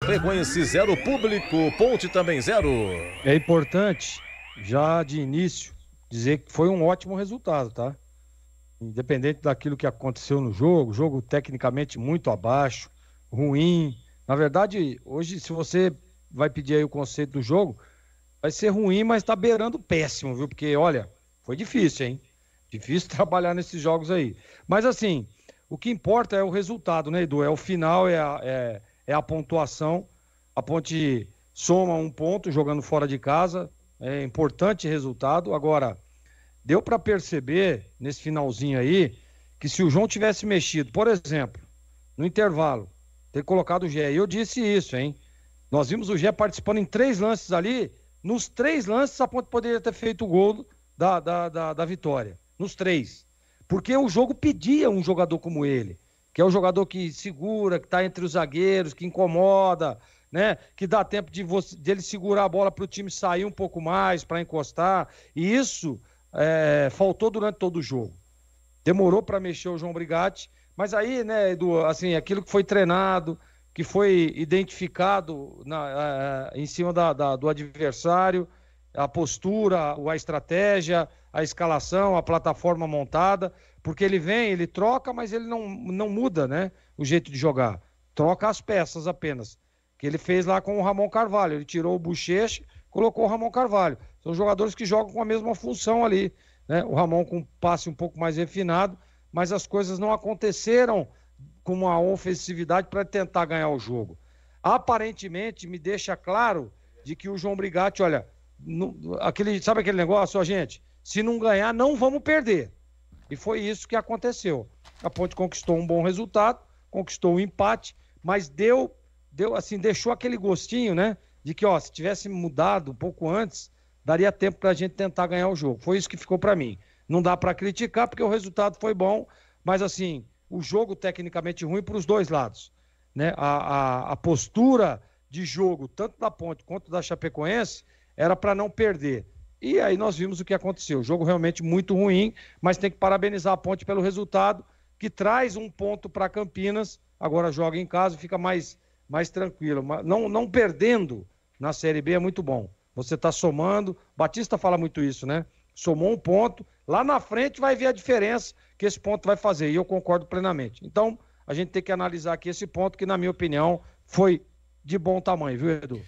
Chapecoense 0, Público, Ponte também 0. É importante, já de início, dizer que foi um ótimo resultado, tá? Independente daquilo que aconteceu no jogo tecnicamente muito abaixo, ruim. Na verdade, hoje, se você vai pedir aí o conceito do jogo, vai ser ruim, mas tá beirando péssimo, viu? Porque, olha, foi difícil, hein? Difícil trabalhar nesses jogos aí. Mas, assim, o que importa é o resultado, né, Edu? É o final, é a pontuação. A Ponte soma um ponto jogando fora de casa. É importante resultado. Agora, deu para perceber nesse finalzinho aí que se o João tivesse mexido, por exemplo, no intervalo, ter colocado o Gé. E eu disse isso, hein? Nós vimos o Gé participando em 3 lances ali. Nos 3 lances, a Ponte poderia ter feito o gol da vitória. Nos 3. Porque o jogo pedia um jogador como ele, que é o jogador que segura, que está entre os zagueiros, que incomoda, né? Que dá tempo de ele segurar a bola para o time sair um pouco mais, para encostar. E isso faltou durante todo o jogo. Demorou para mexer o João Brigatti, mas aí, né, Edu, assim, aquilo que foi treinado, que foi identificado em cima do adversário, a postura, a estratégia, a escalação, a plataforma montada, porque ele vem, ele troca, mas ele não muda, né, o jeito de jogar. Troca as peças apenas, que ele fez lá com o Ramon Carvalho. Ele tirou o Bochecha, colocou o Ramon Carvalho. São jogadores que jogam com a mesma função ali, né? O Ramon com um passe um pouco mais refinado, mas as coisas não aconteceram com uma ofensividade para tentar ganhar o jogo. Aparentemente, me deixa claro de que o João Brigatti, olha, sabe aquele negócio, ó, gente? Se não ganhar, não vamos perder. E foi isso que aconteceu. A Ponte conquistou um bom resultado, conquistou um empate, mas deixou aquele gostinho, né? De que, ó, se tivesse mudado um pouco antes, daria tempo para a gente tentar ganhar o jogo. Foi isso que ficou para mim. Não dá para criticar, porque o resultado foi bom, mas assim, o jogo tecnicamente ruim para os dois lados, né? A postura de jogo, tanto da Ponte quanto da Chapecoense, era para não perder. E aí nós vimos o que aconteceu. O jogo realmente muito ruim, mas tem que parabenizar a Ponte pelo resultado, que traz um ponto para Campinas, agora joga em casa e fica mais tranquilo. Não perdendo na Série B é muito bom. Você está somando, Batista fala muito isso, né? Somou um ponto, lá na frente vai ver a diferença que esse ponto vai fazer, e eu concordo plenamente. Então, a gente tem que analisar aqui esse ponto que, na minha opinião, foi de bom tamanho, viu, Edu?